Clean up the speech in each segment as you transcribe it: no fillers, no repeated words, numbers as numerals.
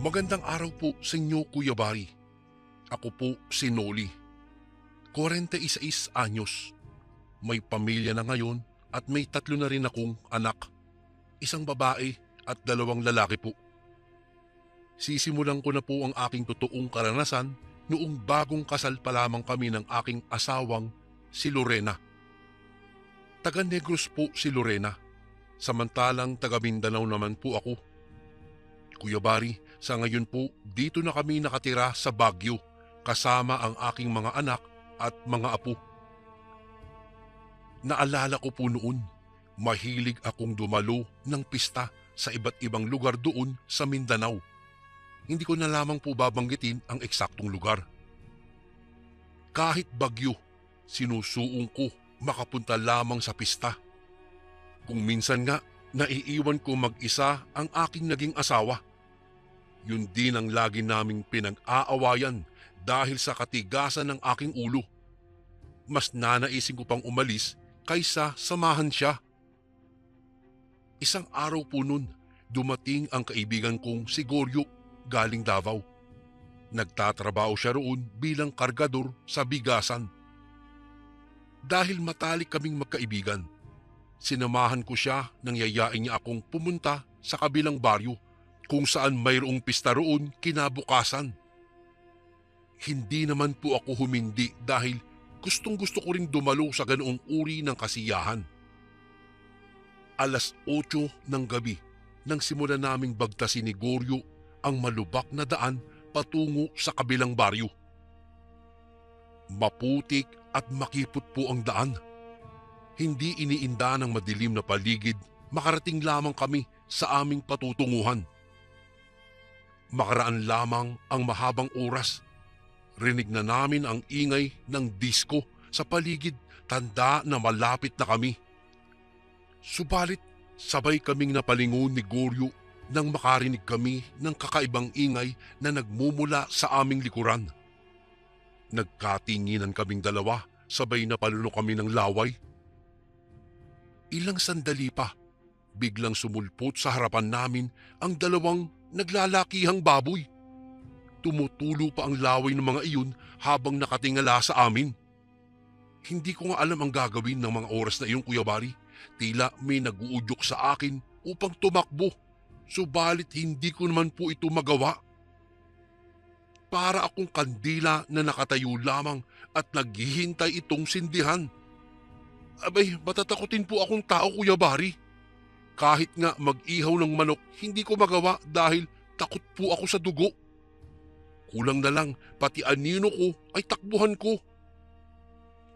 Magandang araw po sa inyo, Kuya Bari. Ako po si Noli, 46 anyos. May pamilya na ngayon at may tatlo na rin akong anak. Isang babae at dalawang lalaki po. Sisimulan ko na po ang aking totoong karanasan noong bagong kasal pa lamang kami ng aking asawang si Lorena. Taga Negros po si Lorena, samantalang taga Mindanao naman po ako. Kuya Bari, sa ngayon po dito na kami nakatira sa Baguio kasama ang aking mga anak at mga apo. Naalala ko po noon, mahilig akong dumalo ng pista sa iba't ibang lugar doon sa Mindanao. Hindi ko na lamang po babanggitin ang eksaktong lugar. Kahit bagyo, sinusuong ko makapunta lamang sa pista. Kung minsan nga, naiiwan ko mag-isa ang aking naging asawa. Yun din ang lagi naming pinag-aawayan dahil sa katigasan ng aking ulo. Mas nanaisin ko pang umalis kaysa samahan siya. Isang araw po nun, dumating ang kaibigan kong si Goryo galing Davao. Nagtatrabaho siya roon bilang kargador sa bigasan. Dahil matalik kaming magkaibigan, sinamahan ko siya nang yayain niya akong pumunta sa kabilang baryo kung saan mayroong pista roon kinabukasan. Hindi naman po ako humindi dahil gustong-gusto ko ring dumalo sa ganoong uri ng kasiyahan. 8:00 ng gabi nang simulan naming bagtasin ni Goryo ang malubak na daan patungo sa kabilang baryo. Maputik at makipot po ang daan. Hindi iniinda ng madilim na paligid, makarating lamang kami sa aming patutunguhan. Makaraan lamang ang mahabang oras. Rinig na namin ang ingay ng disko sa paligid, tanda na malapit na kami. Subalit sabay kaming napalingon ni Goryo nang makarinig kami ng kakaibang ingay na nagmumula sa aming likuran. Nagkatinginan kaming dalawa, sabay na palunok kami ng laway. Ilang sandali pa, biglang sumulpot sa harapan namin ang dalawang naglalakihang baboy. Tumutulo pa ang laway ng mga iyon habang nakatingala sa amin. Hindi ko nga alam ang gagawin ng mga oras na iyon, Kuya Bari. Tila may nag-uudyok sa akin upang tumakbo. Subalit hindi ko naman po ito magawa. Para akong kandila na nakatayo lamang at naghihintay itong sindihan. Abay, matatakutin po akong tao, Kuya Bari. Kahit nga mag-ihaw ng manok, hindi ko magawa dahil takot po ako sa dugo. Kulang na lang, pati anino ko ay takbuhan ko.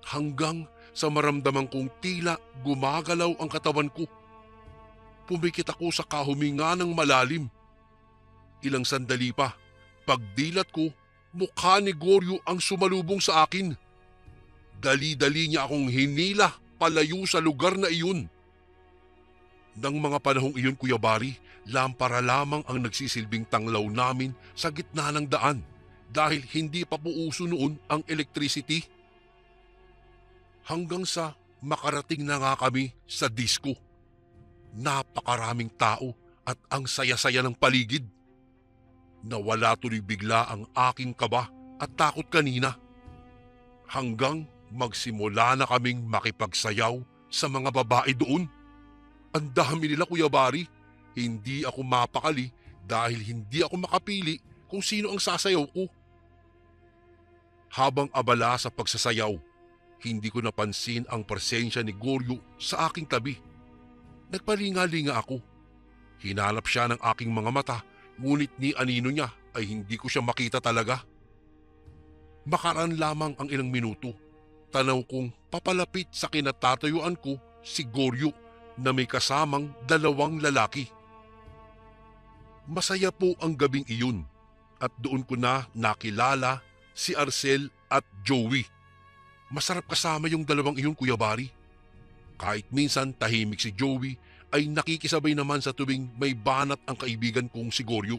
Hanggang sa maramdaman kong tila gumagalaw ang katawan ko. Pumikit ako sa kahuminga ng malalim. Ilang sandali pa, pagdilat ko, mukha ni Goryo ang sumalubong sa akin. Dali-dali niya akong hinila palayo sa lugar na iyon. Nang mga panahong iyon, Kuya Bari, lampara lamang ang nagsisilbing tanglaw namin sa gitna ng daan dahil hindi pa po uso noon ang electricity. Hanggang sa makarating na nga kami sa disco. Napakaraming tao at ang saya-saya ng paligid. Nawala tuloy bigla ang aking kaba at takot kanina. Hanggang magsimula na kaming makipagsayaw sa mga babae doon. Ang dami nila, Kuya Bari. Hindi ako mapakali dahil hindi ako makapili kung sino ang sasayaw ko. Habang abala sa pagsasayaw, hindi ko napansin ang presensya ni Goryo sa aking tabi. Nagpalinga-linga ako. Hinanap siya ng aking mga mata, ngunit ni anino niya ay hindi ko siya makita talaga. Makaraan lamang ang ilang minuto. Tanaw kong papalapit sa kinatatayuan ko si Goryo na may kasamang dalawang lalaki. Masaya po ang gabing iyon at doon ko na nakilala si Arcel at Joey. Masarap kasama yung dalawang iyon, Kuya Bari. Kahit minsan tahimik si Joey ay nakikisabay naman sa tuwing may banat ang kaibigan kong si Goryo.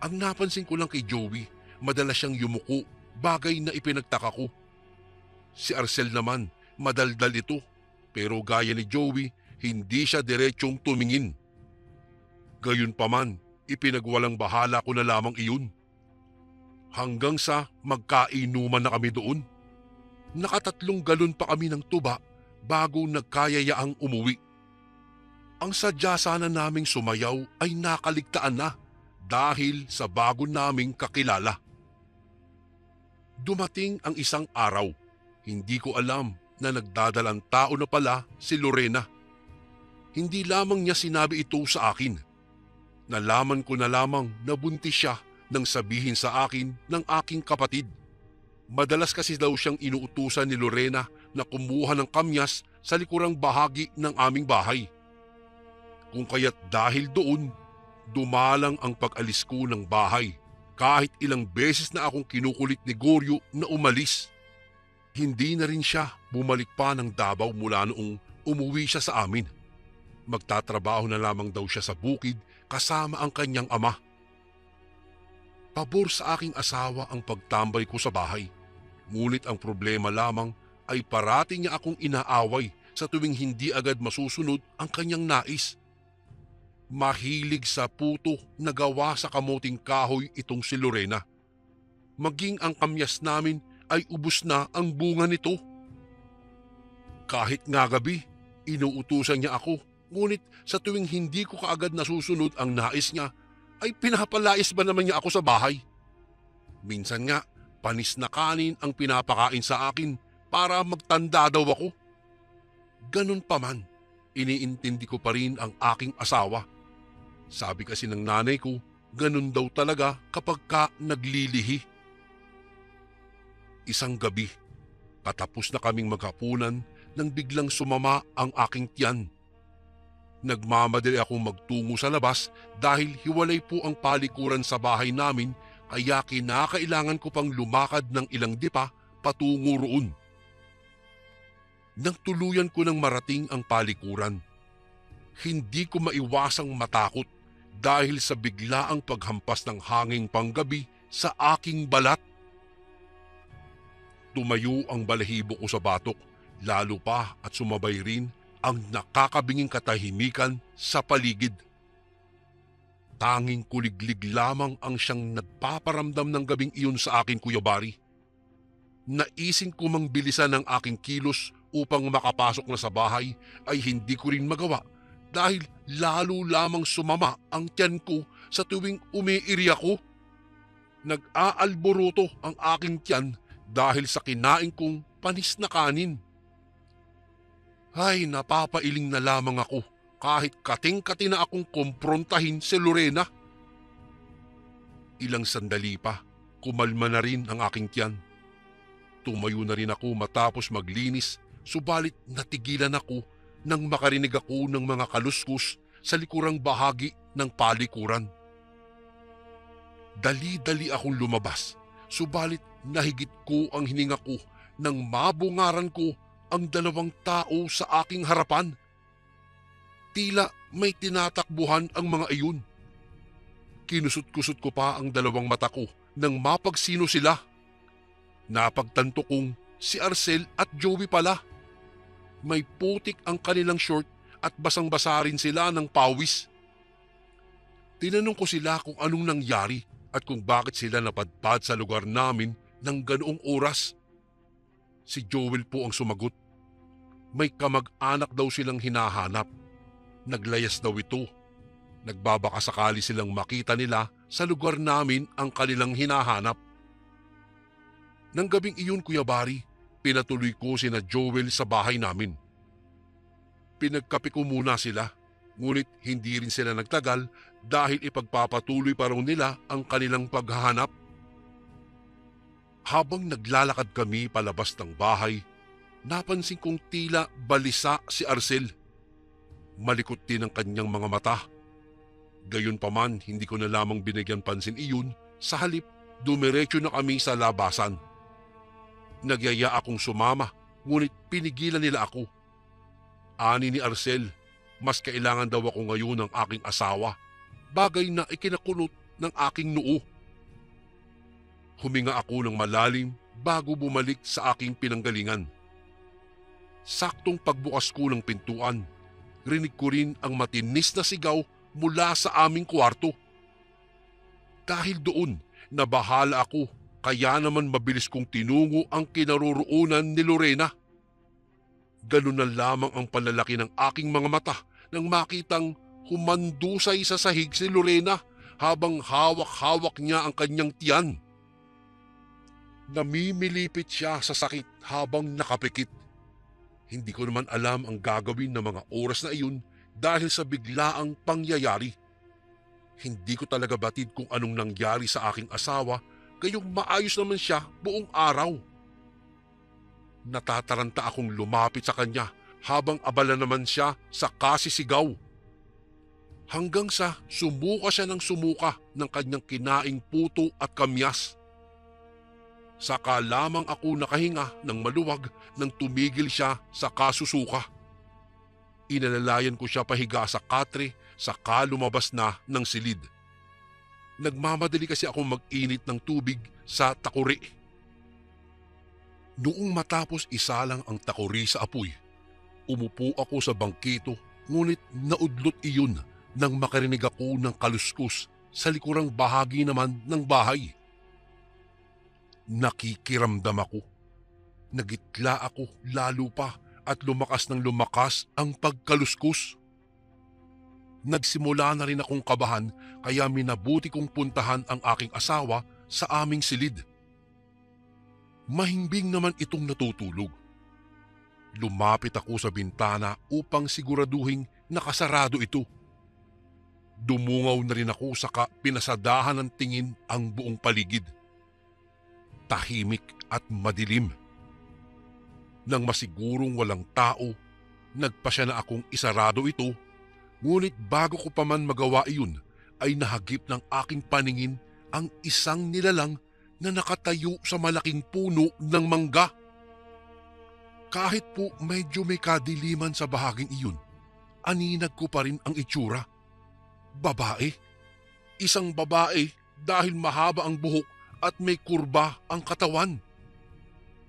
Ang napansin ko lang kay Joey, madalas siyang yumuko, bagay na ipinagtaka ko. Si Arcel naman, madaldal ito, pero gaya ni Joey, hindi siya diretsong tumingin. Gayunpaman, ipinagwalang bahala ko na lamang iyon. Hanggang sa magkainuman na kami doon. Nakatatlong galon pa kami ng tuba bago nagkayayaang umuwi. Ang sadya sana naming sumayaw ay nakaligtaan na dahil sa bago naming kakilala. Dumating ang isang araw, hindi ko alam na nagdadalang tao na pala si Lorena. Hindi lamang niya sinabi ito sa akin. Nalaman ko na lamang na buntis siya nang sabihin sa akin ng aking kapatid. Madalas kasi daw siyang inuutusan ni Lorena na kumuha ng kamyas sa likurang bahagi ng aming bahay. Kung kaya't dahil doon, dumalang ang pag-alis ko ng bahay kahit ilang beses na akong kinukulit ni Goryo na umalis. Hindi na rin siya bumalik pa ng Davao mula noong umuwi siya sa amin. Magtatrabaho na lamang daw siya sa bukid kasama ang kanyang ama. Pabor sa aking asawa ang pagtambay ko sa bahay. Ngunit ang problema lamang ay parati niya akong inaaway sa tuwing hindi agad masusunod ang kanyang nais. Mahilig sa puto na gawa sa kamuting kahoy itong si Lorena. Maging ang kamyas namin ay ubos na ang bunga nito. Kahit nga gabi, inuutusan niya ako, ngunit sa tuwing hindi ko kaagad nasusunod ang nais niya, ay pinapalais ba naman niya ako sa bahay? Minsan nga, panis na kanin ang pinapakain sa akin para magtanda daw ako. Ganun pa man, iniintindi ko pa rin ang aking asawa. Sabi kasi ng nanay ko, ganun daw talaga kapag ka naglilihi. Isang gabi, katapos na kaming maghapunan nang biglang sumama ang aking tiyan. Nagmamadali akong magtungo sa labas dahil hiwalay po ang palikuran sa bahay namin kaya kinakailangan ko pang lumakad ng ilang dipa patungo roon. Nang tuluyan ko nang marating ang palikuran, hindi ko maiwasang matakot dahil sa biglaang paghampas ng hanging panggabi sa aking balat. Tumayo ang balahibo ko sa batok, lalo pa at sumabay rin ang nakakabinging katahimikan sa paligid. Tanging kuliglig lamang ang siyang nagpaparamdam ng gabing iyon sa akin, Kuya Bari. Naisin ko mang bilisan ang aking kilos upang makapasok na sa bahay ay hindi ko rin magawa dahil lalo lamang sumama ang tiyan ko sa tuwing umiiri ako. Nag-aalboroto ang aking tiyan dahil sa kinain kong panis na kanin. Ay, napapailing na lamang ako kahit kating-kati na akong kumprontahin si Lorena. Ilang sandali pa, kumalma na rin ang aking tiyan. Tumayo na rin ako matapos maglinis, subalit natigilan ako nang makarinig ako ng mga kaluskos sa likurang bahagi ng palikuran. Dali-dali akong lumabas, subalit nahigit ko ang hininga ko nang mabungaran ko ang dalawang tao sa aking harapan. Tila may tinatakbuhan ang mga iyon. Kinusot-kusot ko pa ang dalawang mata ko nang mapagsino sila. Napagtanto kong si Arcel at Joey pala. May putik ang kanilang short at basang-basa rin sila ng pawis. Tinanong ko sila kung anong nangyari at kung bakit sila napadpad sa lugar namin ng ganoong oras. Si Joel po ang sumagot. May kamag-anak daw silang hinahanap. Naglayas daw ito. Nagbabaka sakali silang makita nila sa lugar namin ang kanilang hinahanap. Nang gabing iyon, Kuya Bari, pinatuloy ko sina Joel sa bahay namin. Pinagkape ko muna sila, ngunit hindi rin sila nagtagal dahil ipagpapatuloy pa raw nila ang kanilang paghahanap. Habang naglalakad kami palabas ng bahay, napansin kong tila balisa si Arcel. Malikot din ang kanyang mga mata. Gayunpaman, hindi ko na lamang binigyan pansin iyon, sa halip dumiretso na kami sa labasan. Nagyaya akong sumama, ngunit pinigilan nila ako. Ani ni Arcel, mas kailangan daw ako ngayon ng aking asawa, bagay na ikinakulot ng aking noo. Huminga ako ng malalim bago bumalik sa aking pinanggalingan. Saktong pagbukas ko ng pintuan, rinig ko rin ang matinis na sigaw mula sa aming kwarto. Dahil doon, nabahala ako, kaya naman mabilis kong tinungo ang kinaroroonan ni Lorena. Ganun na lamang ang panlalaki ng aking mga mata nang makitang humandusay sa sahig si Lorena habang hawak-hawak niya ang kanyang tiyan. Namimilipit siya sa sakit habang nakapikit. Hindi ko naman alam ang gagawin ng mga oras na iyon dahil sa biglaang pangyayari. Hindi ko talaga batid kung anong nangyari sa aking asawa, gayong maayos naman siya buong araw. Natataranta akong lumapit sa kanya habang abala naman siya sa kasisigaw. Hanggang sa sumuka siya ng kanyang kinaing puto at kamyas. Saka lamang ako nakahinga ng maluwag nang tumigil siya sa kasusuka. Inalalayan ko siya pahiga sa katre saka lumabas na ng silid. Nagmamadali kasi akong mag-init ng tubig sa takuri. Noong matapos isalang ang takuri sa apoy, umupo ako sa bangkito ngunit naudlot iyon nang makarinig ako ng kaluskos sa likurang bahagi naman ng bahay. Nakikiramdam ako. Nagitla ako lalo pa at lumakas ng lumakas ang pagkaluskos. Nagsimula na rin akong kabahan kaya minabuti kong puntahan ang aking asawa sa aming silid. Mahimbing naman itong natutulog. Lumapit ako sa bintana upang siguraduhing nakasarado ito. Dumungaw na rin ako saka pinasadahan ng tingin ang buong paligid. Tahimik at madilim. Nang masigurong walang tao, nagpasya na akong isarado ito, ngunit bago ko pa man magawa iyon, ay nahagip ng aking paningin ang isang nilalang na nakatayo sa malaking puno ng mangga. Kahit po medyo may kadiliman sa bahaging iyon, aninag ko pa rin ang itsura. Babae. Isang babae dahil mahaba ang buhok at may kurba ang katawan.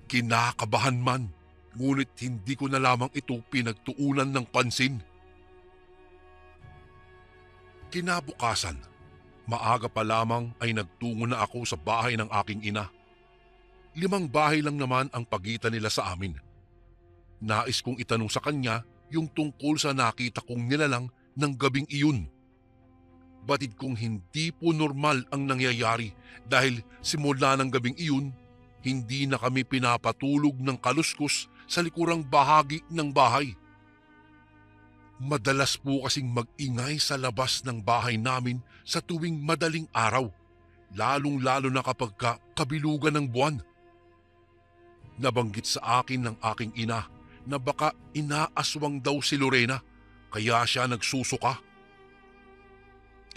Kinakabahan man, ngunit hindi ko na lamang ito pinagtuunan ng pansin. Kinabukasan, maaga pa lamang ay nagtungo na ako sa bahay ng aking ina. 5 bahay lang naman ang pagitan nila sa amin. Nais kong itanong sa kanya yung tungkol sa nakita kong nilalang ng gabing iyon. Batid kong hindi po normal ang nangyayari dahil simula ng gabing iyon, hindi na kami pinapatulog ng kaluskos sa likurang bahagi ng bahay. Madalas po kasing mag-ingay sa labas ng bahay namin sa tuwing madaling araw, lalong-lalo na kapag kabilugan ng buwan. Nabanggit sa akin ng aking ina na baka inaaswang daw si Lorena kaya siya nagsusuka.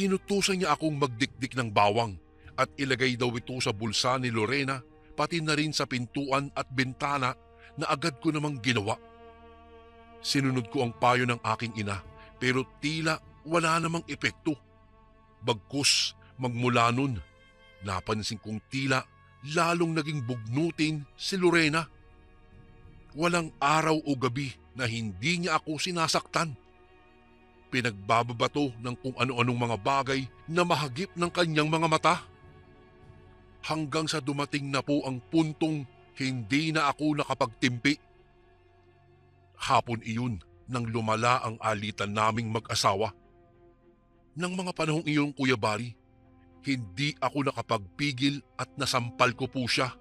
Inutusan niya akong magdikdik ng bawang at ilagay daw ito sa bulsa ni Lorena pati na rin sa pintuan at bintana na agad ko namang ginawa. Sinunod ko ang payo ng aking ina pero tila wala namang epekto. Bagkus magmula nun, napansin kong tila lalong naging bugnutin si Lorena. Walang araw o gabi na hindi niya ako sinasaktan. Pinagbababato ng kung ano-anong mga bagay na mahagip ng kanyang mga mata. Hanggang sa dumating na po ang puntong hindi na ako nakapagtimpi. Hapon iyon nang lumala ang alitan naming mag-asawa. Nang mga panahong iyon, Kuya Bari, hindi ako nakapagpigil at nasampal ko po siya.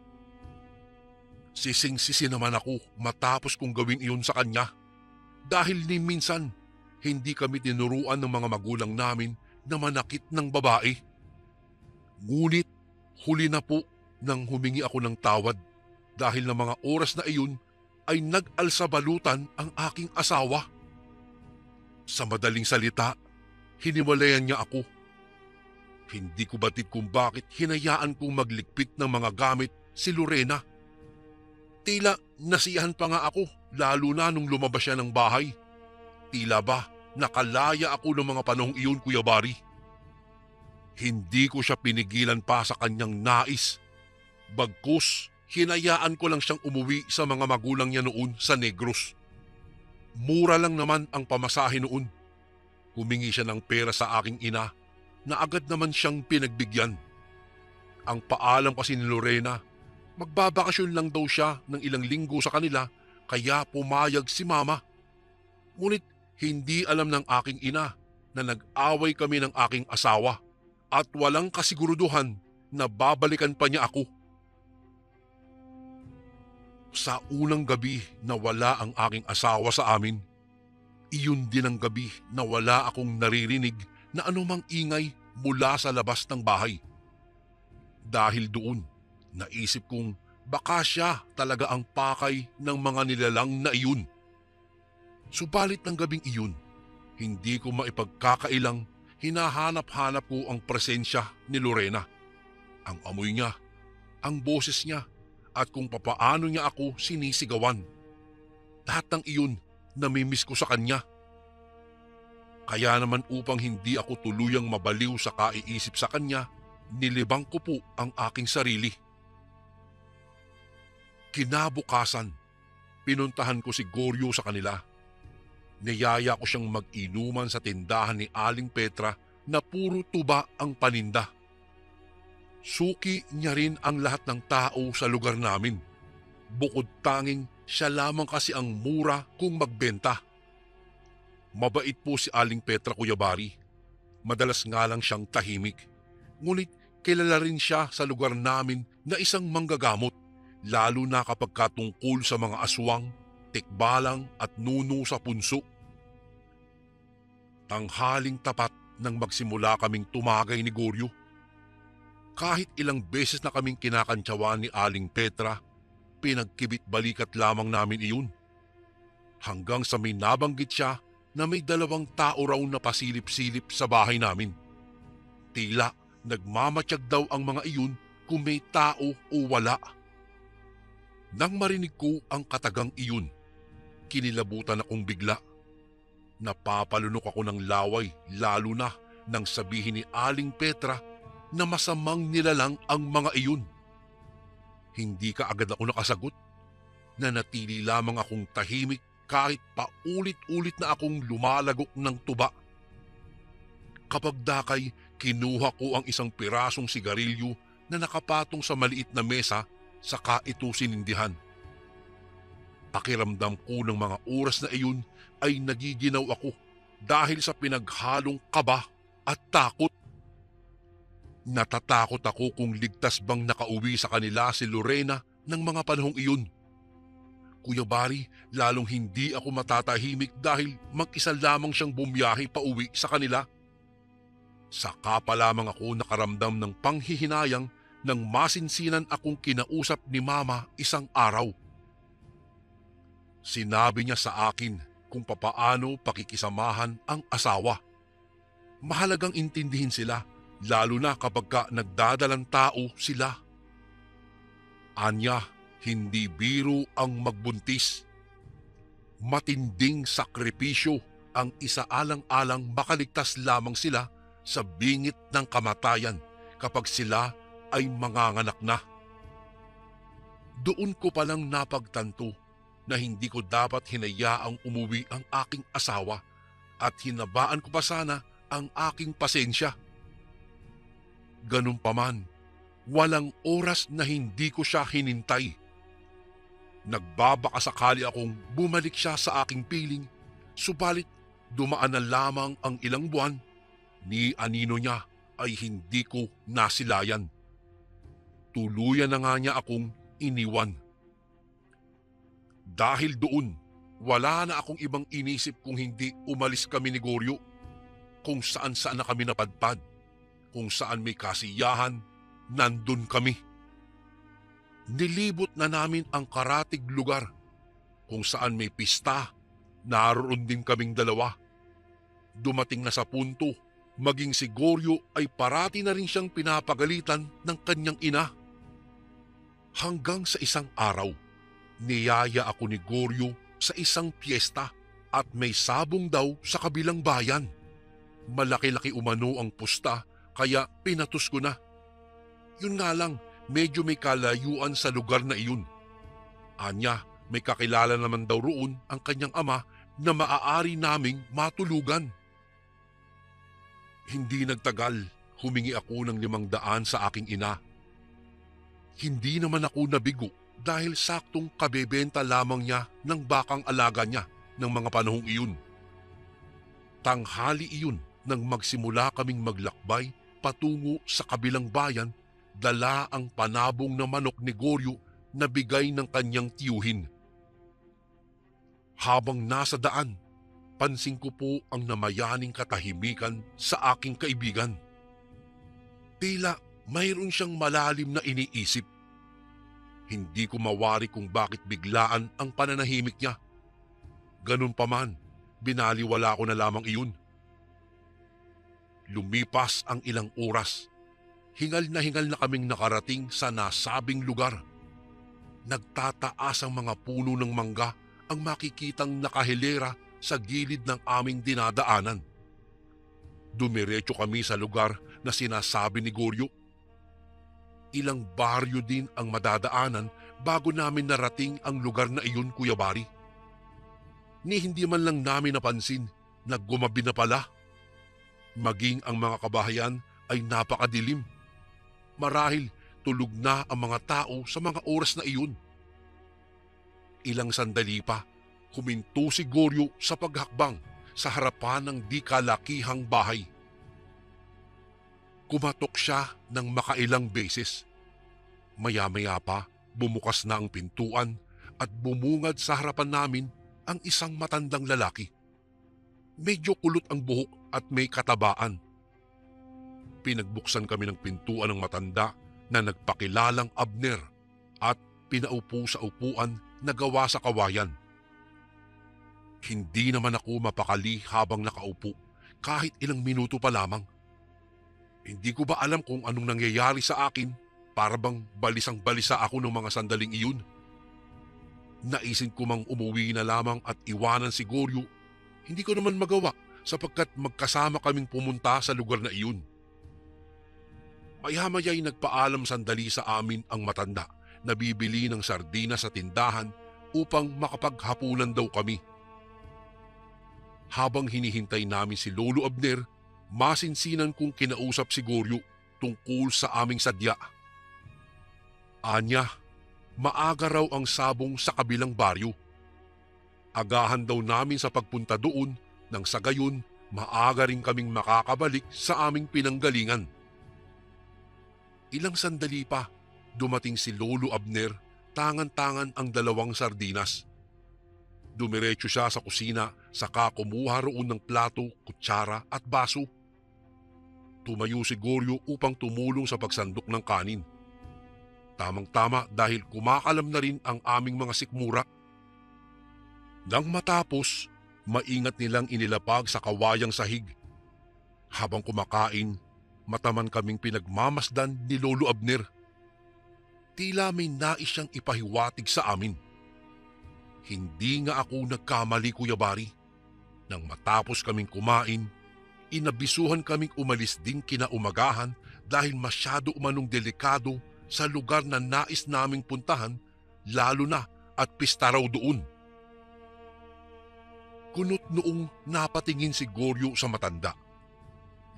Sising-sisi naman ako matapos kong gawin iyon sa kanya. Dahil ni minsan, hindi kami tinuruan ng mga magulang namin na manakit ng babae. Ngunit huli na po nang humingi ako ng tawad dahil ng mga oras na iyon ay nag-alsabalutan ang aking asawa. Sa madaling salita, hiniwalayan niya ako. Hindi ko batid kung bakit hinayaan kong maglikpit ng mga gamit si Lorena. Tila nasiyahan pa nga ako lalo na nung lumabas siya ng bahay. Tila ba nakalaya ako ng mga panahong iyon, Kuya Bari. Hindi ko siya pinigilan pa sa kanyang nais. Bagkus, hinayaan ko lang siyang umuwi sa mga magulang niya noon sa Negros. Mura lang naman ang pamasahe noon. Humingi siya ng pera sa aking ina na agad naman siyang pinagbigyan. Ang paalam kasi ni Lorena, magbabakasyon lang daw siya ng ilang linggo sa kanila kaya pumayag si Mama. Ngunit hindi alam ng aking ina na nag-away kami ng aking asawa at walang kasiguruduhan na babalikan pa niya ako. Sa unang gabi na wala ang aking asawa sa amin, iyon din ang gabi na wala akong naririnig na anumang ingay mula sa labas ng bahay. Dahil doon, naisip kong baka siya talaga ang pakay ng mga nilalang na iyon. Subalit ng gabing iyon, hindi ko maipagkakailang hinahanap-hanap ko ang presensya ni Lorena. Ang amoy niya, ang boses niya, at kung papaano niya ako sinisigawan. Lahat ng iyon namimiss ko sa kanya. Kaya naman upang hindi ako tuluyang mabaliw sa kaiisip sa kanya, nilibang ko po ang aking sarili. Kinabukasan, pinuntahan ko si Goryo sa kanila. Niyaya ko siyang mag-inuman sa tindahan ni Aling Petra na puro tuba ang paninda. Suki niya rin ang lahat ng tao sa lugar namin. Bukod tanging siya lamang kasi ang mura kung magbenta. Mabait po si Aling Petra, Kuya Bari. Madalas nga lang siyang tahimik. Ngunit kilala rin siya sa lugar namin na isang manggagamot, lalo na kapag katungkol sa mga aswang, tikbalang at nuno sa punso. Tanghaling tapat nang magsimula kaming tumagay ni Goryo. Kahit ilang beses na kaming kinakantsawan ni Aling Petra, pinagkibit balikat lamang namin iyon. Hanggang sa may nabanggit siya na may 2 tao raw na pasilip-silip sa bahay namin. Tila nagmamatsyag daw ang mga iyon kung may tao o wala. Nang marinig ko ang katagang iyon, kinilabutan akong bigla. Napapalunok ako ng laway lalo na nang sabihin ni Aling Petra na masamang nilalang ang mga iyon. Hindi kaagad ako nakasagot. Nanatili lamang akong tahimik kahit paulit-ulit na akong lumalagok ng tuba. Kapag dakay, kinuha ko ang isang pirasong sigarilyo na nakapatong sa maliit na mesa saka ito sinindihan. Pakiramdam ko ng mga oras na iyon ay nagiginaw ako dahil sa pinaghalong kaba at takot. Natatakot ako kung ligtas bang nakauwi sa kanila si Lorena ng mga panahong iyon. Kuya Bari, lalong hindi ako matatahimik dahil mag-isa lamang siyang bumiyahe pa uwi sa kanila. Saka pa lamang ako nakaramdam ng panghihinayang nang masinsinan akong kinausap ni Mama isang araw. Sinabi niya sa akin kung papaano pakikisamahan ang asawa. Mahalagang intindihin sila, lalo na kapag nagdadalang tao sila. Anya, hindi biro ang magbuntis. Matinding sakripisyo ang isaalang-alang makaligtas lamang sila sa bingit ng kamatayan kapag sila ay manganganak na. Doon ko palang napagtanto na hindi ko dapat hinayaang umuwi ang aking asawa at hinabaan ko pa sana ang aking pasensya. Ganun pa man, walang oras na hindi ko siya hinintay. Nagbabakasakali akong bumalik siya sa aking piling, subalit dumaan na lamang ang ilang buwan, ni anino niya ay hindi ko nasilayan. Tuluyan na nga niya akong iniwan. Dahil doon, wala na akong ibang inisip kung hindi umalis kami ni Goryo. Kung saan-saan na kami napadpad, kung saan may kasiyahan, nandun kami. Nilibot na namin ang karatig lugar. Kung saan may pista, naroon din kaming 2. Dumating na sa punto, maging si Goryo ay parati na rin siyang pinapagalitan ng kanyang ina. Hanggang sa isang araw, niyaya ako ni Goryo sa isang piyesta at may sabong daw sa kabilang bayan. Malaki-laki umano ang pusta kaya pinatus ko na. Yun nga lang, medyo may kalayuan sa lugar na iyon. Anya, may kakilala naman daw roon ang kanyang ama na maaari naming matulugan. Hindi nagtagal, humingi ako ng 500 sa aking ina. Hindi naman ako nabigo dahil saktong kabebenta lamang niya ng bakang alaga niya ng mga panahong iyon. Tanghali iyon nang magsimula kaming maglakbay patungo sa kabilang bayan, dala ang panabong na manok ni Goryo na bigay ng kanyang tiyuhin. Habang nasa daan, pansin ko po ang namayaning katahimikan sa aking kaibigan. Tila mayroon siyang malalim na iniisip. Hindi ko mawari kung bakit biglaan ang pananahimik niya. Ganun pa man, binaliwala ko na lamang iyon. Lumipas ang ilang oras. Hingal na kaming nakarating sa nasabing lugar. Nagtataas ang mga puno ng mangga ang makikitang nakahilera sa gilid ng aming dinadaanan. Dumiretso kami sa lugar na sinasabi ni Goryo. Ilang baryo din ang madadaanan bago namin narating ang lugar na iyon, Kuya Bari. Ni hindi man lang namin napansin na gumabi na pala. Maging ang mga kabahayan ay napakadilim. Marahil tulog na ang mga tao sa mga oras na iyon. Ilang sandali pa, huminto si Goryo sa paghakbang sa harapan ng di kalakihang bahay. Kumatok siya ng makailang beses. Maya-maya pa, bumukas na ang pintuan at bumungad sa harapan namin ang isang matandang lalaki. Medyo kulot ang buhok at may katabaan. Pinagbuksan kami ng pintuan ng matanda na nagpakilalang Abner at pinaupo sa upuan na gawa sa kawayan. Hindi naman ako mapakali habang nakaupo kahit ilang minuto pa lamang. Hindi ko ba alam kung anong nangyayari sa akin, para bang balisang-balisa ako ng mga sandaling iyon. Naisin ko mang umuwi na lamang at iwanan si Goryo. Hindi ko naman magawa sapagkat magkasama kaming pumunta sa lugar na iyon. Maya-maya'y nagpaalam sandali sa amin ang matanda na bibili ng sardina sa tindahan upang makapaghapunan daw kami. Habang hinihintay namin si Lolo Abner, masinsinan kong kinausap si Goryo tungkol sa aming sadya. Anya, maaga raw ang sabong sa kabilang baryo. Agahan daw namin sa pagpunta doon nang sa gayon maaga rin kaming makakabalik sa aming pinanggalingan. Ilang sandali pa, dumating si Lolo Abner, tangan-tangan ang dalawang sardinas. Dumiretso siya sa kusina saka kumuha roon ng plato, kutsara at baso. Tumayo si Goryo upang tumulong sa pagsandok ng kanin. Tamang-tama dahil kumakalam na rin ang aming mga sikmura. Nang matapos, maingat nilang inilapag sa kawayang sahig. Habang kumakain, mataman kaming pinagmamasdan ni Lolo Abner. Tila may nais siyang ipahiwatig sa amin. Hindi nga ako nagkamali, Kuya Bari. Nang matapos kaming kumain, inabisuhan kaming umalis din kinaumagahan dahil masyado umanong delikado sa lugar na nais naming puntahan, lalo na at pista raw doon. Kunot noong napatingin si Goryo sa matanda.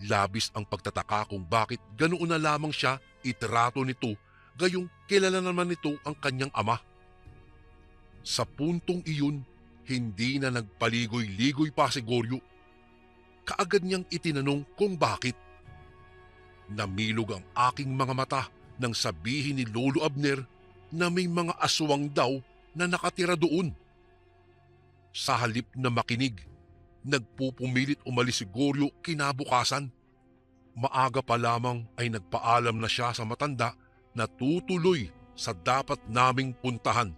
Labis ang pagtataka kung bakit ganoon na lamang siya itrato nito, gayong kilala naman nito ang kanyang ama. Sa puntong iyon, hindi na nagpaligoy-ligoy pa si Goryo. Kaagad niyang itinanong kung bakit. Namilog ang aking mga mata nang sabihin ni Lolo Abner na may mga aswang daw na nakatira doon. Sa halip na makinig, nagpupumilit umalis si Goryo kinabukasan. Maaga pa lamang ay nagpaalam na siya sa matanda na tutuloy sa dapat naming puntahan.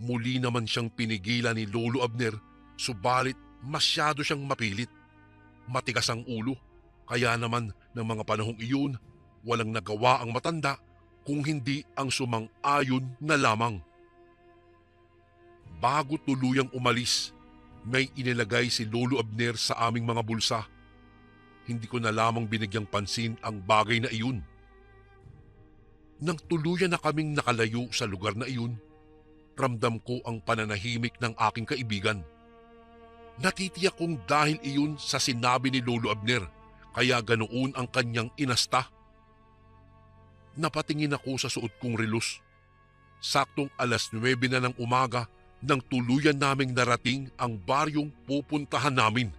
Muli naman siyang pinigilan ni Lolo Abner, subalit masyado siyang mapilit. Matigas ang ulo, kaya naman ng mga panahong iyon, walang nagawa ang matanda kung hindi ang sumang-ayon na lamang. Bago tuluyang umalis, may inilagay si Lolo Abner sa aming mga bulsa. Hindi ko na lamang binigyang pansin ang bagay na iyon. Nang tuluyan na kaming nakalayo sa lugar na iyon, ramdam ko ang pananahimik ng aking kaibigan. Natitiyak kong dahil iyon sa sinabi ni Lolo Abner, kaya ganoon ang kanyang inasta. Napatingin ako sa suot kong relos. Saktong 9:00 na ng umaga nang tuluyan naming narating ang baryong pupuntahan namin.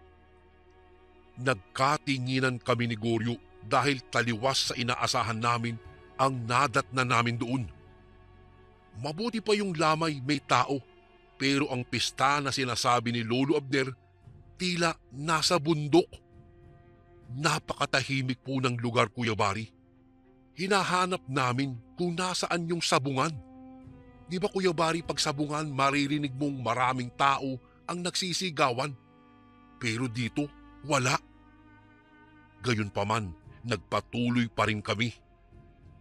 Nagkatinginan kami ni Goryo dahil taliwas sa inaasahan namin ang nadatnan namin doon. Mabuti pa yung lamay may tao, pero ang pista na sinasabi ni Lolo Abner tila nasa bundok. Napakatahimik po ng lugar, Kuya Bari. Hinahanap namin kung nasaan yung sabungan. Di ba, Kuya Bari, pag sabungan maririnig mong maraming tao ang nagsisigawan? Pero dito, wala. Gayunpaman, nagpatuloy pa rin kami.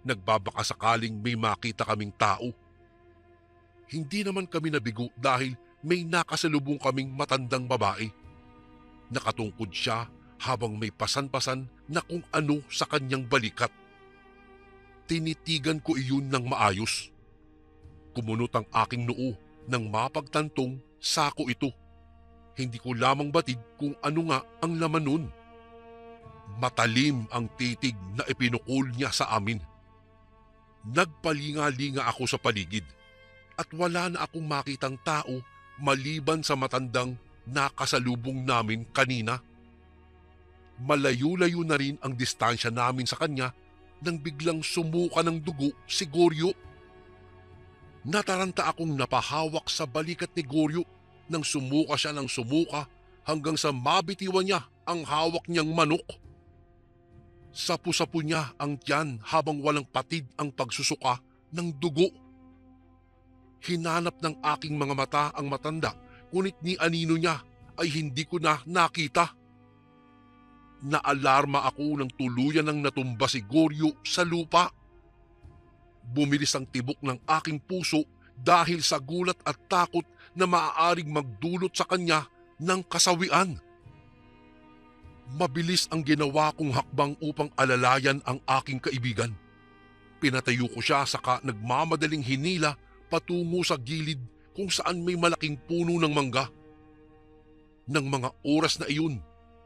Nagbabaka sakaling may makita kaming tao. Hindi naman kami nabigo dahil may nakasalubong kaming matandang babae. Nakatungkod siya habang may pasan-pasan na kung ano sa kanyang balikat. Tinitigan ko iyon ng maayos. Kumunot ang aking noo nang mapagtantong sako ito. Hindi ko lamang batid kung ano nga ang laman nun. Matalim ang titig na ipinukol niya sa amin. Nagpalinga-linga ako sa paligid at wala na akong makitang tao maliban sa matandang nakasalubong namin kanina. Malayo-layo na rin ang distansya namin sa kanya nang biglang sumuka ng dugo si Goryo. Nataranta akong napahawak sa balikat ni Goryo nang sumuka siya ng sumuka hanggang sa mabitiwan niya ang hawak niyang manok. Sapu-sapu niya ang tiyan habang walang patid ang pagsusuka ng dugo. Hinanap ng aking mga mata ang matanda, ngunit ni anino niya ay hindi ko na nakita. Naalarma ako nang tuluyan ng natumba si Goryo sa lupa. Bumilis ang tibok ng aking puso dahil sa gulat at takot na maaaring magdulot sa kanya ng kasawian. Mabilis ang ginawa kong hakbang upang alalayan ang aking kaibigan. Pinatayo ko siya saka nagmamadaling hinila patungo sa gilid kung saan may malaking puno ng mangga. Nang mga oras na iyon,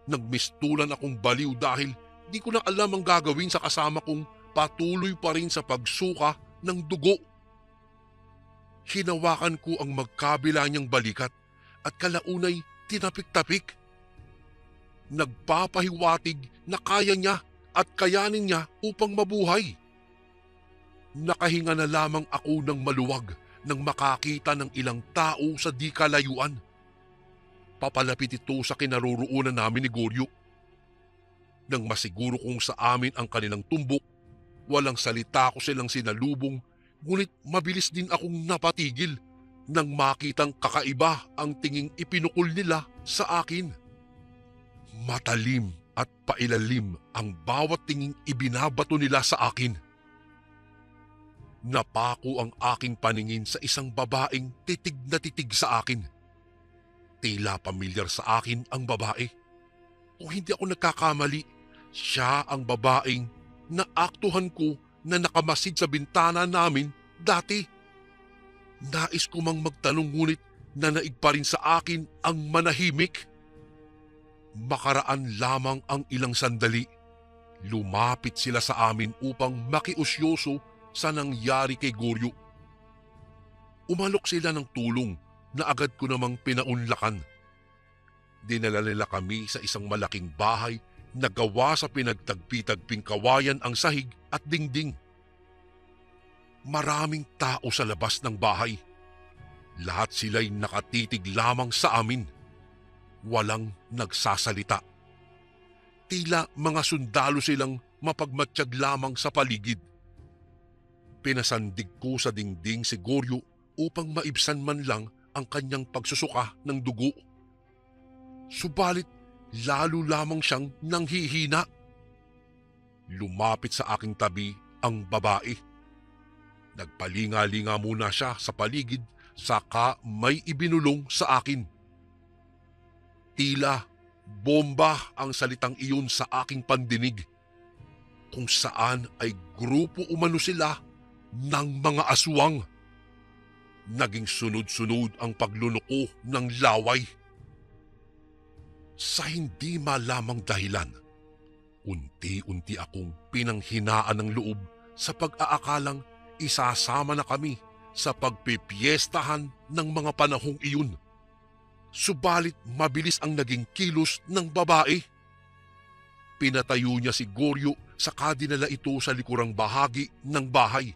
nagmistulan akong baliw dahil di ko na alam ang gagawin sa kasama kong patuloy pa rin sa pagsuka ng dugo. Hinawakan ko ang magkabila niyang balikat at kalaunay tinapik-tapik. Nagpapahiwatig na kaya niya at kayanin niya upang mabuhay. Nakahinga na lamang ako ng maluwag nang makakita ng ilang tao sa di kalayuan. Papalapit ito sa kinaroroonan namin ni Goryo. Nang masiguro kong sa amin ang kanilang tumbok, walang salita ko silang sinalubong, ngunit mabilis din akong napatigil nang makitang kakaiba ang tinging ipinukol nila sa akin. Matalim at pailalim ang bawat tinging ibinabato nila sa akin. Napako ang aking paningin sa isang babaeng titig na titig sa akin. Tila pamilyar sa akin ang babae. Kung hindi ako nagkakamali, siya ang babaeng naaktuhan ko na nakamasid sa bintana namin dati. Nais ko mang magtanong ngunit nanaig pa rin sa akin ang manahimik. Makaraan lamang ang ilang sandali. Lumapit sila sa amin upang makiusyoso sa nangyari kay Goryo. Umalok sila ng tulong na agad ko namang pinaunlakan. Dinala nila kami sa isang malaking bahay na gawa sa pinagtagpi-tagping kawayan ang sahig at dingding. Maraming tao sa labas ng bahay. Lahat sila'y nakatitig lamang sa amin. Walang nagsasalita. Tila mga sundalo silang mapagmatsyag lamang sa paligid. Pinasandig ko sa dingding si Goryo upang maibsan man lang ang kanyang pagsusuka ng dugo. Subalit lalo lamang siyang nanghihina. Lumapit sa aking tabi ang babae. Nagpalinga-linga muna siya sa paligid saka may ibinulong sa akin. Tila bomba ang salitang iyon sa aking pandinig, kung saan ay grupo umano sila ng mga aswang. Naging sunod-sunod ang paglunoko ng laway. Sa hindi malamang dahilan, unti-unti akong pinanghinaan ng loob sa pag-aakalang isasama na kami sa pagpipiestahan ng mga panahong iyon. Subalit mabilis ang naging kilos ng babae. Pinatayo niya si Goryo saka dinala ito sa likurang bahagi ng bahay.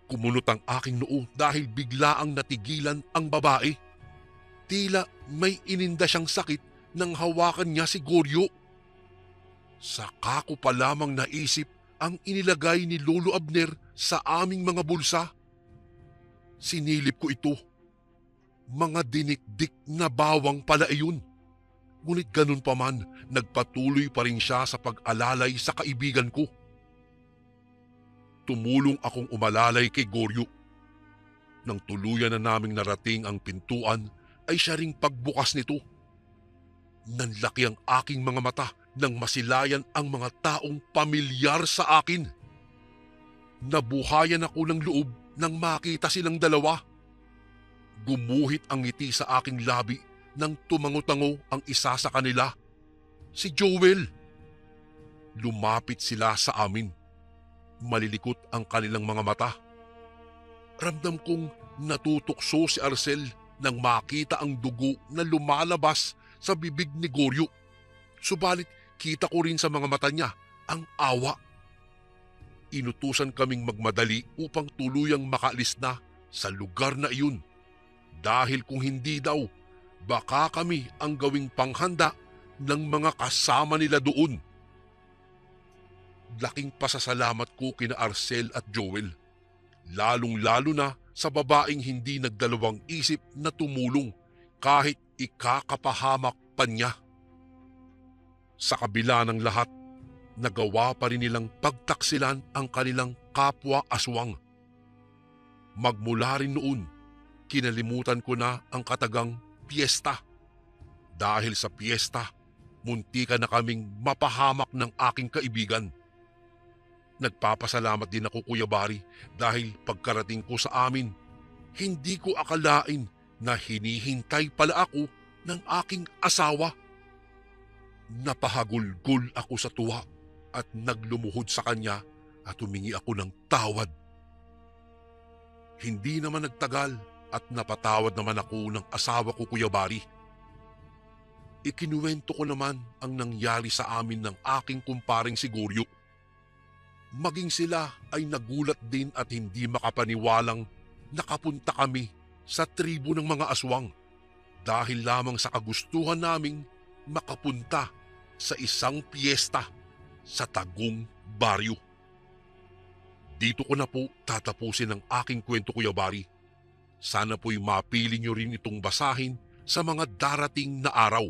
Kumunot ang aking noo dahil bigla ang natigilan ang babae. Tila may ininda siyang sakit nang hawakan niya si Goryo. Saka ko pa lamang naisip ang inilagay ni Lolo Abner sa aming mga bulsa. Sinilip ko ito. Mga dinikdik na bawang pala iyon. Ngunit ganun pa man, nagpatuloy pa rin siya sa pag-alalay sa kaibigan ko. Tumulong akong umalalay kay Goryo. Nang tuluyan na naming narating ang pintuan, ay siya ring pagbukas nito. Nanlaki ang aking mga mata nang masilayan ang mga taong pamilyar sa akin. Nabuhayan ako ng loob nang makita silang dalawa. Gumuhit ang ngiti sa aking labi nang tumango-tango ang isa sa kanila, si Joel. Lumapit sila sa amin. Malilikot ang kanilang mga mata. Ramdam kong natutukso si Arcel nang makita ang dugo na lumalabas sa bibig ni Goryo. Subalit kita ko rin sa mga mata niya ang awa. Inutusan kaming magmadali upang tuluyang makaalis na sa lugar na iyon. Dahil kung hindi daw, baka kami ang gawing panghanda ng mga kasama nila doon. Laking pasasalamat ko kina Arcel at Joel. Lalong-lalo na sa babaeng hindi nagdalawang isip na tumulong kahit ikakapahamak pa niya. Sa kabila ng lahat, nagawa pa rin nilang pagtaksilan ang kanilang kapwa aswang. Magmula rin noon, kinalimutan ko na ang katagang piyesta. Dahil sa piyesta, muntikan na kaming mapahamak ng aking kaibigan. Nagpapasalamat din ako, Kuya Bari, dahil pagkarating ko sa amin, hindi ko akalain na hinihintay pala ako ng aking asawa. Napahagulgol ako sa tuwa at naglumuhod sa kanya at humingi ako ng tawad. Hindi naman nagtagal at napatawad naman ako ng asawa ko, Kuya Bari. Ikinuwento ko naman ang nangyari sa amin ng aking kumparing si Goryo. Maging sila ay nagulat din at hindi makapaniwalang nakapunta kami sa tribo ng mga aswang dahil lamang sa kagustuhan naming makapunta sa isang piyesta sa Tagum Baryo. Dito ko na po tatapusin ang aking kwento, Kuya Bari. Sana po'y mapili nyo rin itong basahin sa mga darating na araw.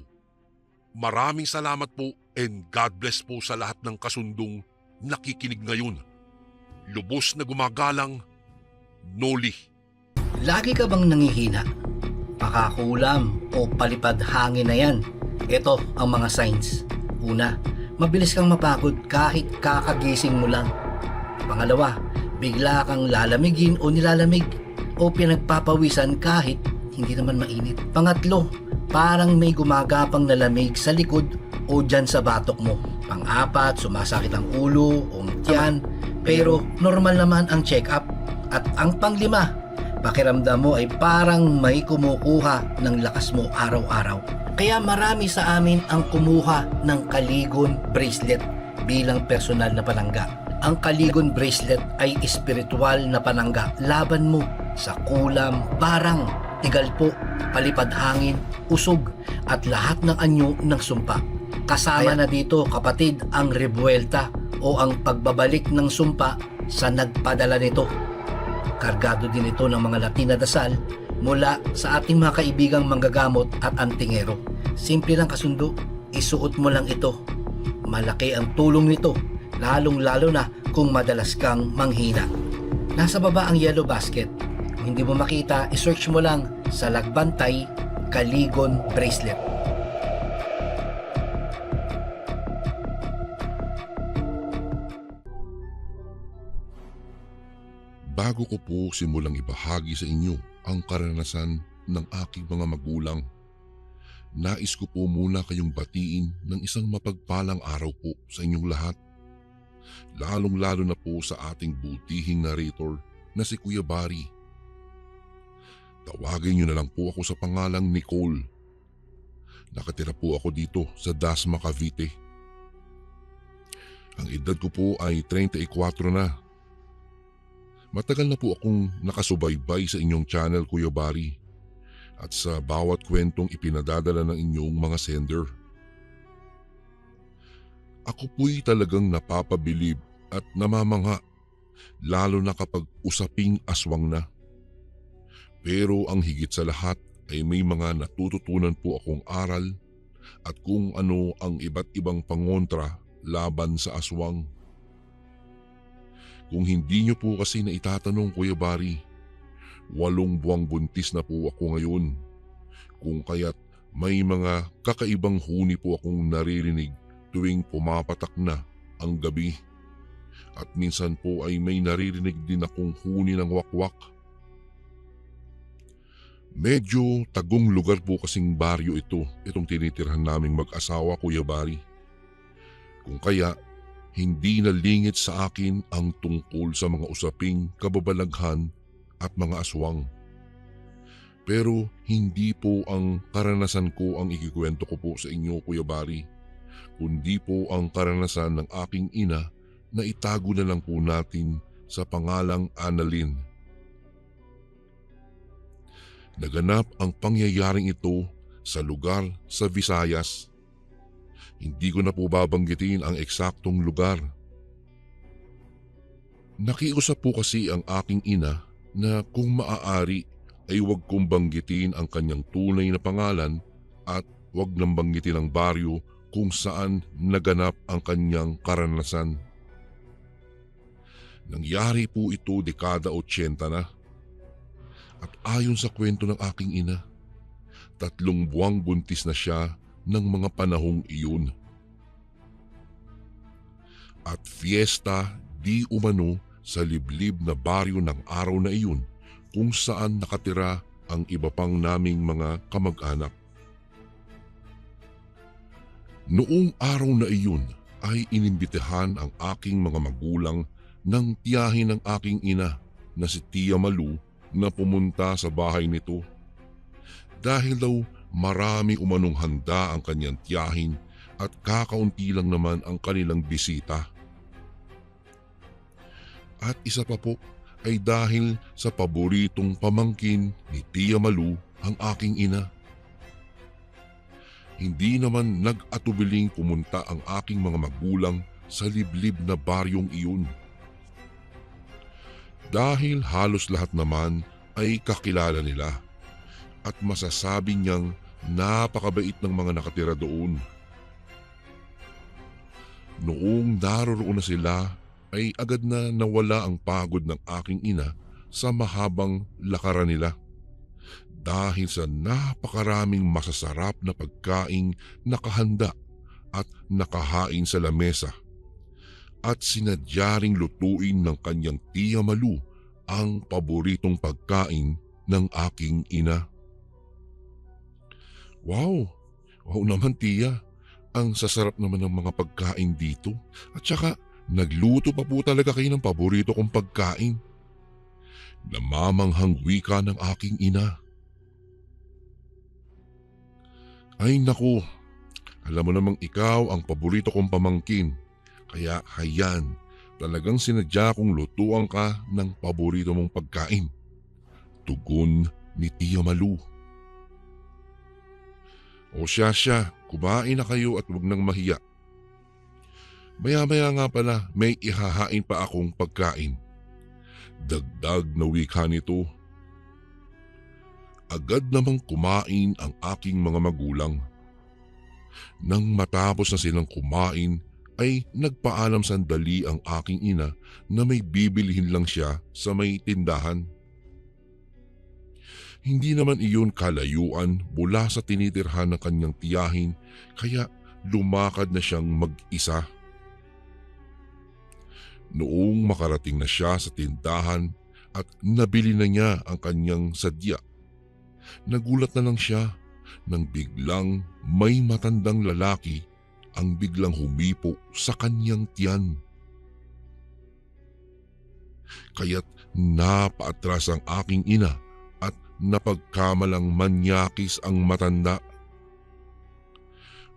Maraming salamat po and God bless po sa lahat ng kasundong nakikinig ngayon. Lubos na gumagalang, Noli. Lagi ka bang nangihina? Pakakulam o palipad hangin na yan? Ito ang mga signs. Una, mabilis kang mapagod kahit kakagising mo lang. Pangalawa, bigla kang lalamigin o nilalamig o pinagpapawisan kahit hindi naman mainit. Pangatlo, parang may gumagapang na lamig sa likod o dyan sa batok mo. Pang-apat, sumasakit ang ulo o tiyan pero normal naman ang check-up. At ang panglima, pakiramdam mo ay parang may kumukuha ng lakas mo araw-araw. Kaya marami sa amin ang kumuha ng Kaligon bracelet bilang personal na panangga. Ang Kaligon bracelet ay espiritual na panangga laban mo sa kulam, barang, tigalpo, palipad hangin, usog at lahat ng anyo ng sumpa. Kasama na dito, kapatid, ang rebuelta o ang pagbabalik ng sumpa sa nagpadala nito. Kargado din ito ng mga Latin na dasal mula sa ating mga kaibigang manggagamot at antingero. Simple lang kasundo, isuot mo lang ito. Malaki ang tulong nito, lalong-lalo na kung madalas kang manghina. Nasa baba ang yellow basket. Kung hindi mo makita, isearch mo lang sa Lagbantay Kaligon Bracelet. Bago ko po simulang ibahagi sa inyo ang karanasan ng aking mga magulang, nais ko po muna kayong batiin ng isang mapagpalang araw po sa inyong lahat. lalong-lalo na po sa ating butihing narrator na si Kuya Barry. Tawagin niyo na lang po ako sa pangalang Nicole. Nakatira po ako dito sa Dasma, Cavite. Ang edad ko po ay 34 na. Matagal na po akong nakasubaybay sa inyong channel, Kuya Barry, at sa bawat kwentong ipinadadala ng inyong mga sender. Ako po'y talagang napapabilib at namamangha, lalo na kapag usaping aswang na. Pero ang higit sa lahat ay may mga natututunan po akong aral at kung ano ang iba't ibang pangontra laban sa aswang. Kung hindi niyo po kasi na itatanong, Kuya Barry, 8 buwang buntis na po ako ngayon. Kung kaya't may mga kakaibang huni po akong naririnig tuwing pumapatak na ang gabi. At minsan po ay may naririnig din akong huni ng wakwak. Medyo tagong lugar po kasing baryo itong tinitirhan naming mag-asawa, Kuya Barry. Kung kaya, hindi nalingit sa akin ang tungkol sa mga usaping kababalaghan at mga aswang. Pero hindi po ang karanasan ko ang ikikwento ko po sa inyo, Kuya Barry, kundi po ang karanasan ng aking ina na itago na lang po natin sa pangalang Annalyn. Naganap ang pangyayaring ito sa lugar sa Visayas. Hindi ko na po babanggitin ang eksaktong lugar. Nakiusap po kasi ang aking ina na kung maaari ay huwag kong banggitin ang kanyang tunay na pangalan at huwag nang banggitin ang baryo kung saan naganap ang kanyang karanasan. Nangyari po ito dekada 80 na. At ayon sa kwento ng aking ina, 3 buwang buntis na siya ng mga panahong iyon. At fiesta di umano sa liblib na baryo ng araw na iyon kung saan nakatira ang iba pang naming mga kamag-anak. Noong araw na iyon ay inimbitehan ang aking mga magulang ng tiyahin ng aking ina na si Tia Malu na pumunta sa bahay nito. Dahil daw marami umanong handa ang kanyang tiyahin at kakaunti lang naman ang kanilang bisita. At isa pa po ay dahil sa paboritong pamangkin ni Tia Malu ang aking ina. Hindi naman nag-atubiling pumunta ang aking mga magulang sa liblib na baryong iyon. Dahil halos lahat naman ay kakilala nila at masasabi niyang napakabait ng mga nakatira doon. Noong naroroon na sila ay agad na nawala ang pagod ng aking ina sa mahabang lakaran nila dahil sa napakaraming masasarap na pagkaing nakahanda at nakahain sa lamesa at sinadya ring lutuin ng kanyang Tia Malu ang paboritong pagkain ng aking ina. Wow! Wow naman, Tia. Ang sasarap naman ng mga pagkain dito. At saka, nagluto pa po talaga kayo ng paborito kong pagkain. Namamanghang wika ng aking ina. Ay naku, alam mo namang ikaw ang paborito kong pamangkin. Kaya hayan, talagang sinadya kong lutuan ka ng paborito mong pagkain. Tugon ni Tia Malu. O siya, kumain na kayo at huwag nang mahiya. Maya-maya nga pala may ihahain pa akong pagkain. Dagdag na wika nito. Agad namang kumain ang aking mga magulang. Nang matapos na silang kumain, ay nagpaalam sandali ang aking ina na may bibilhin lang siya sa may tindahan. Hindi naman iyon kalayuan mula sa tinitirhan ng kanyang tiyahin kaya lumakad na siyang mag-isa. Noong makarating na siya sa tindahan at nabili na niya ang kanyang sadya, nagulat na lang siya nang biglang may matandang lalaki ang biglang humipo sa kanyang tiyan. Kaya't napaatras ang aking ina at napagkamalang manyakis ang matanda.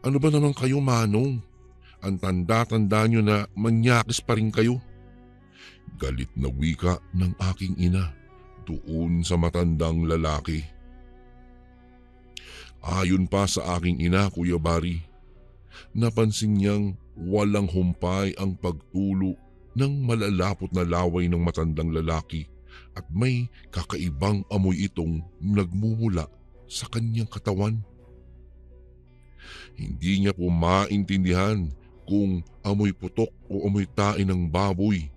Ano ba naman kayo, Manong? Ang tanda-tanda nyo na manyakis pa rin kayo. Galit na wika ng aking ina doon sa matandang lalaki. Ayon pa sa aking ina, Kuya Bari, napansin niyang walang humpay ang pagtulo ng malalapot na laway ng matandang lalaki at may kakaibang amoy itong nagmumula sa kanyang katawan. Hindi niya po maintindihan kung amoy putok o amoy tae ng baboy.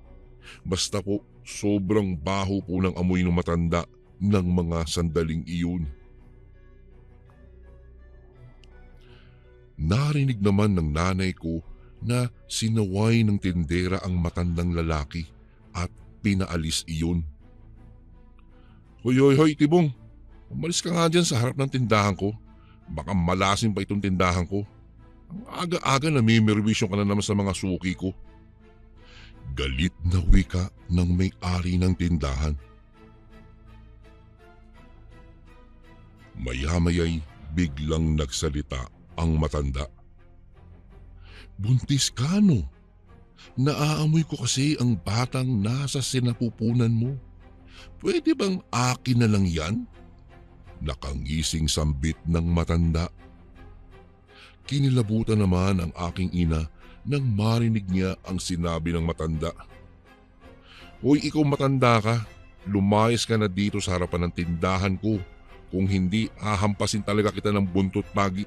Basta po sobrang baho po ng amoy ng matanda ng mga sandaling iyon. Narinig naman ng nanay ko na sinaway ng tindera ang matandang lalaki at pinaalis iyon. Hoy, Tibong, umalis ka nga dyan sa harap ng tindahan ko. Baka malasin pa itong tindahan ko. Ang aga-aga namimirwisyon ka na naman sa mga suki ko. Galit na wika ng may-ari ng tindahan. Maya-maya'y biglang nagsalita ang matanda. Buntis ka, no? Naaamoy ko kasi ang batang nasa sinapupunan mo. Pwede bang akin na lang yan? Nakangising sambit ng matanda. Kinilabutan naman ang aking ina nang marinig niya ang sinabi ng matanda. Hoy, ikaw matanda ka. Lumayas ka na dito sa harapan ng tindahan ko. Kung hindi, hahampasin talaga kita ng buntot pagi.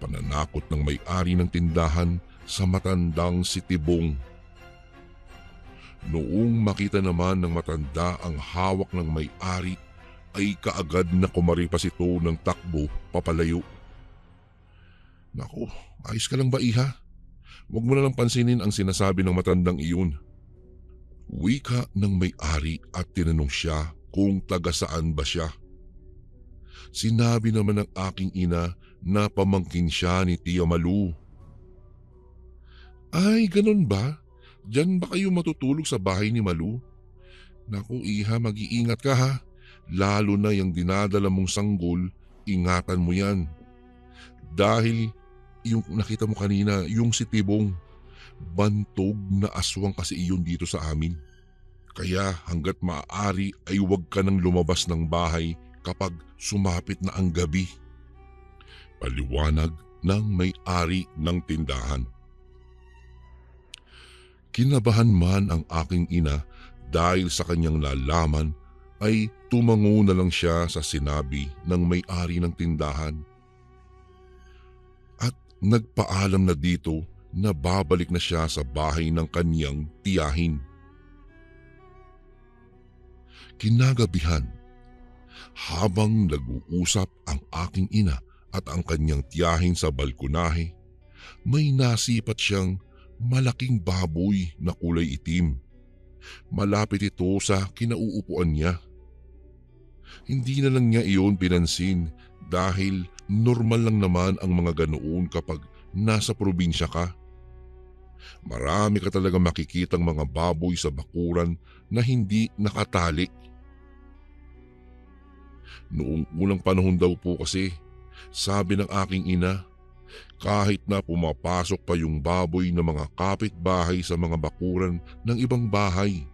Pananakot ng may-ari ng tindahan sa matandang si Tibong. Noong makita naman ng matanda ang hawak ng may-ari, ay kaagad na kumaripas ito ng takbo papalayo. Naku, ayos ka lang ba, iha? Huwag mo na lang pansinin ang sinasabi ng matandang iyon. Wika ng may-ari at tinanong siya kung taga saan ba siya. Sinabi naman ng aking ina na pamangkin siya ni Tia Malu. Ay, ganun ba? Diyan ba kayo matutulog sa bahay ni Malu? Naku, iha, mag-iingat ka ha. Lalo na yung dinadala mong sanggol, ingatan mo yan. Dahil yung nakita mo kanina, yung si Tibong, bantog na aswang kasi iyon dito sa amin. Kaya hanggat maaari ay huwag ka nang lumabas ng bahay kapag sumapit na ang gabi. Paliwanag ng may-ari ng tindahan. Kinabahan man ang aking ina dahil sa kanyang nalaman ay tumango na lang siya sa sinabi ng may-ari ng tindahan. At nagpaalam na dito na babalik na siya sa bahay ng kanyang tiyahin. Kinagabihan, habang nag-uusap ang aking ina at ang kanyang tiyahin sa balkonahe, may nasipat siyang malaking baboy na kulay itim. Malapit ito sa kinauupuan niya. Hindi na lang niya iyon pinansin dahil normal lang naman ang mga ganoon kapag nasa probinsya ka. Marami ka talaga makikitang mga baboy sa bakuran na hindi nakatali. Noong unang panahon daw po kasi, sabi ng aking ina, kahit na pumapasok pa yung baboy ng mga kapitbahay sa mga bakuran ng ibang bahay,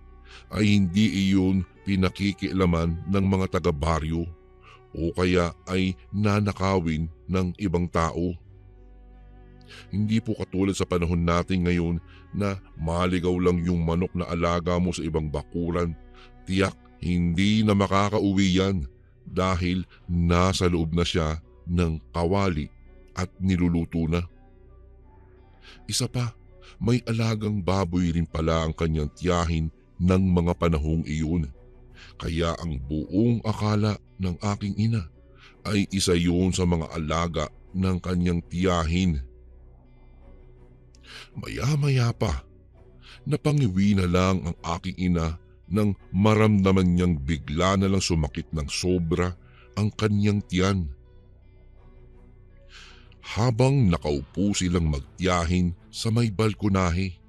ay hindi iyon pinakikialaman ng mga taga-baryo o kaya ay nanakawin ng ibang tao. Hindi po katulad sa panahon natin ngayon na maligaw lang yung manok na alaga mo sa ibang bakuran, tiyak hindi na makakauwi yan dahil nasa loob na siya ng kawali at niluluto na. Isa pa, may alagang baboy rin pala ang kanyang tiyahin ng mga panahong iyon. Kaya ang buong akala ng aking ina ay isa yun sa mga alaga ng kanyang tiyahin. Maya-maya pa, napangiwi na lang ang aking ina nang maramdaman niyang bigla na lang sumakit ng sobra ang kanyang tiyan. Habang nakaupo silang magtiyahin sa may balkonahe,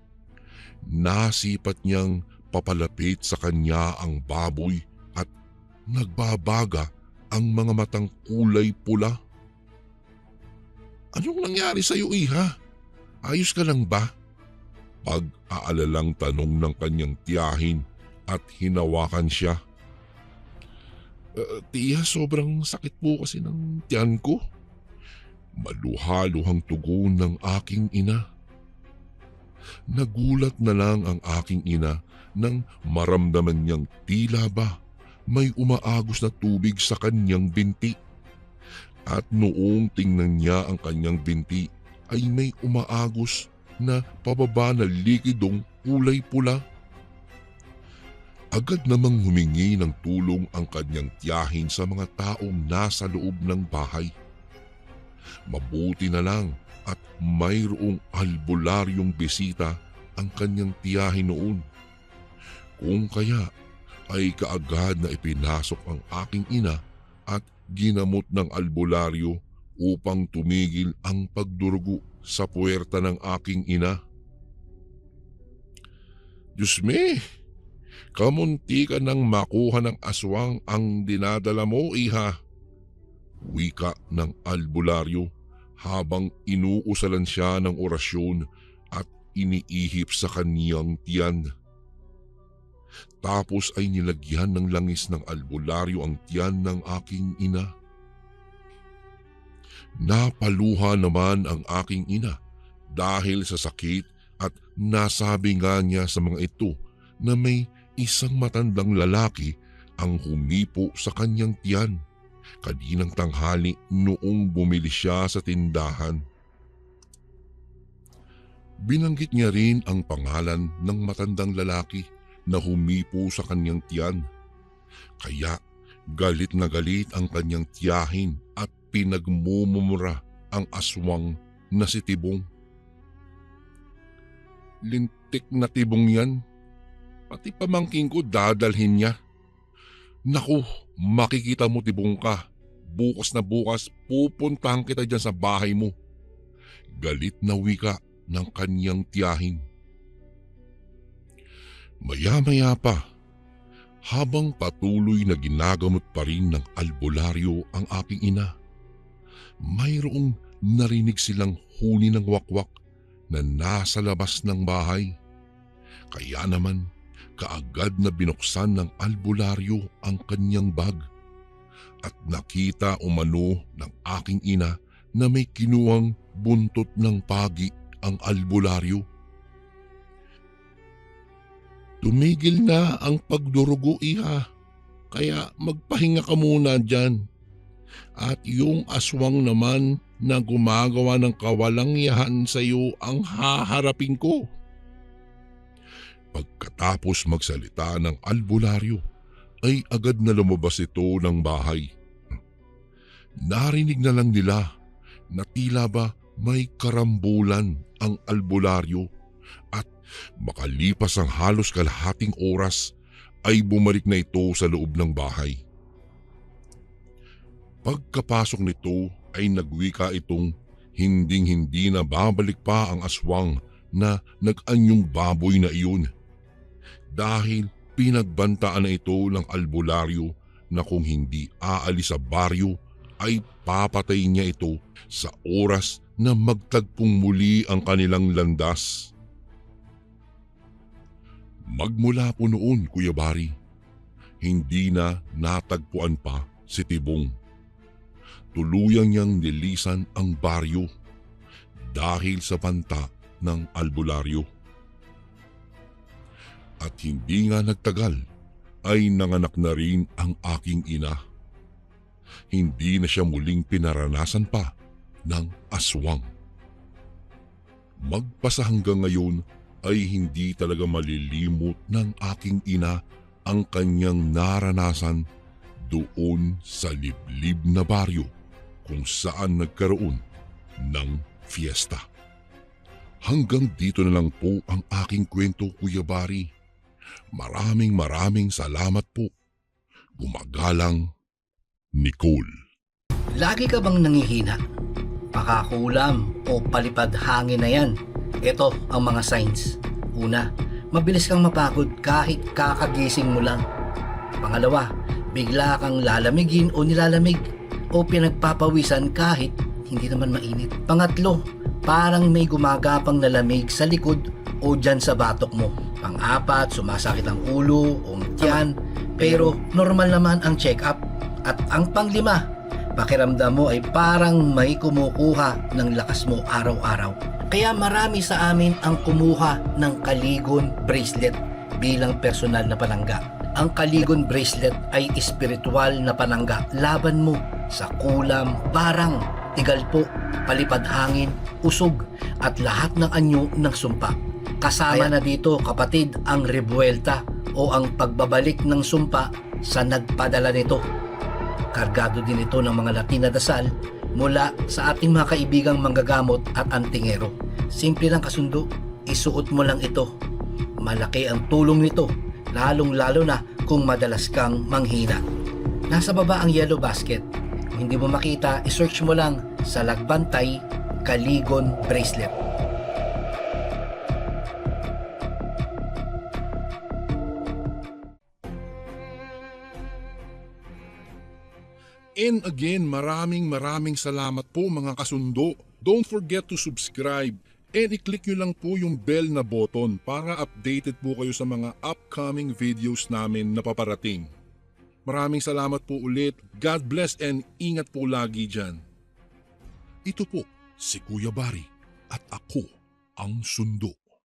nasipat niyang papalapit sa kanya ang baboy at nagbabaga ang mga matang kulay pula. Anong nangyari sa iyo, iha? Ayos ka lang ba? Pag-aalalang tanong ng kanyang tiyahin at hinawakan siya. Tiya, sobrang sakit po kasi ng tiyan ko. Maluhaluhang tugon ng aking ina. Nagulat na lang ang aking ina nang maramdaman niyang tila ba may umaagos na tubig sa kanyang binti. At noong tingnan niya ang kanyang binti ay may umaagos na pababa na likidong kulay pula. Agad namang humingi ng tulong ang kanyang tiyahin sa mga taong nasa loob ng bahay. Mabuti na lang at mayroong albularyong bisita ang kanyang tiyahin noon. Kung kaya ay kaagad na ipinasok ang aking ina at ginamot ng albularyo upang tumigil ang pagdurugo sa puwerta ng aking ina. Diyos me, kamunti ka nang makuha ng aswang ang dinadala mo, iha. Wika ng albularyo habang inuusalan siya ng orasyon at iniihip sa kaniyang tiyan. Tapos ay nilagyan ng langis ng albularyo ang tiyan ng aking ina. Napaluha naman ang aking ina dahil sa sakit at nasabi nga niya sa mga ito na may isang matandang lalaki ang humipo sa kanyang tiyan kaninang tanghali noong bumili siya sa tindahan. Binanggit niya rin ang pangalan ng matandang lalaki na humipo sa kanyang tiyan. Kaya galit na galit ang kanyang tiyahin at pinagmumura ang aswang na si Tibong. Lintik na Tibong yan. Pati pamangking ko dadalhin niya. Naku, makikita mo Tibong ka. Bukas na bukas pupuntahan kita dyan sa bahay mo. Galit na wika ng kanyang tiyahin. Maya-maya pa, habang patuloy na ginagamot pa rin ng albularyo ang aking ina, mayroong narinig silang huni ng wakwak na nasa labas ng bahay. Kaya naman, kaagad na binuksan ng albularyo ang kanyang bag at nakita umano ng aking ina na may kinuwang buntot ng pagi ang albularyo. Tumigil na ang pagdurugo, iha, kaya magpahinga ka muna dyan. At yung aswang naman na gumagawa ng kawalangyahan sa iyo ang haharapin ko. Pagkatapos magsalita ng albularyo, ay agad na lumabas ito ng bahay. Narinig na lang nila na tila ba may karambulan ang albularyo at makalipas ang halos kalahating oras ay bumalik na ito sa loob ng bahay. Pagkapasok nito ay nagwika itong hinding-hindi na babalik pa ang aswang na nag-anyong baboy na iyon. Dahil pinagbantaan na ito ng albularyo na kung hindi aalis sa baryo ay papatay niya ito sa oras na magtagpong muli ang kanilang landas. Magmula po noon, Kuya Bari, hindi na natagpuan pa si Tibong. Tuluyang niyang nilisan ang baryo dahil sa banta ng albularyo. At hindi nga nagtagal ay nanganak na rin ang aking ina. Hindi na siya muling pinaranasan pa ng aswang. Magpasa hanggang ngayon ay hindi talaga malilimot ng aking ina ang kanyang naranasan doon sa liblib na baryo kung saan nagkaroon ng fiesta. Hanggang dito na lang po ang aking kwento, Kuya Bari. Maraming salamat po. Gumagalang, Nicole. Lagi ka bang nangihina? Pakakulam o palipad hangin na yan? Ito ang mga signs. Una, mabilis kang mapagod kahit kakagising mo lang. Pangalawa, bigla kang lalamigin o nilalamig o pinagpapawisan kahit hindi naman mainit. Pangatlo, parang may gumagapang na lamig sa likod o dyan sa batok mo. Pang-apat, sumasakit ang ulo o tiyan pero normal naman ang check-up. At ang panglima, pakiramdam mo ay parang may kumukuha ng lakas mo araw-araw. Kaya marami sa amin ang kumuha ng Kaligon bracelet bilang personal na panangga. Ang Kaligon bracelet ay espiritual na panangga laban mo sa kulam, barang, tigalpo, palipad hangin, usog at lahat ng anyo ng sumpa. Kasama na dito kapatid ang rebuelta o ang pagbabalik ng sumpa sa nagpadala nito. Kargado din ito ng mga Latin na dasal mula sa ating mga kaibigang manggagamot at antingero. Simple lang kasundo, isuot mo lang ito. Malaki ang tulong nito, lalong-lalo na kung madalas kang manghina. Nasa baba ang yellow basket. Kung hindi mo makita, isearch mo lang sa Lagbantay Kaligon Bracelet. And again, maraming salamat po mga kasundo. Don't forget to subscribe and i-click nyo lang po yung bell na button para updated po kayo sa mga upcoming videos namin na paparating. Maraming salamat po ulit. God bless and ingat po lagi dyan. Ito po si Kuya Bari at ako ang Sundo.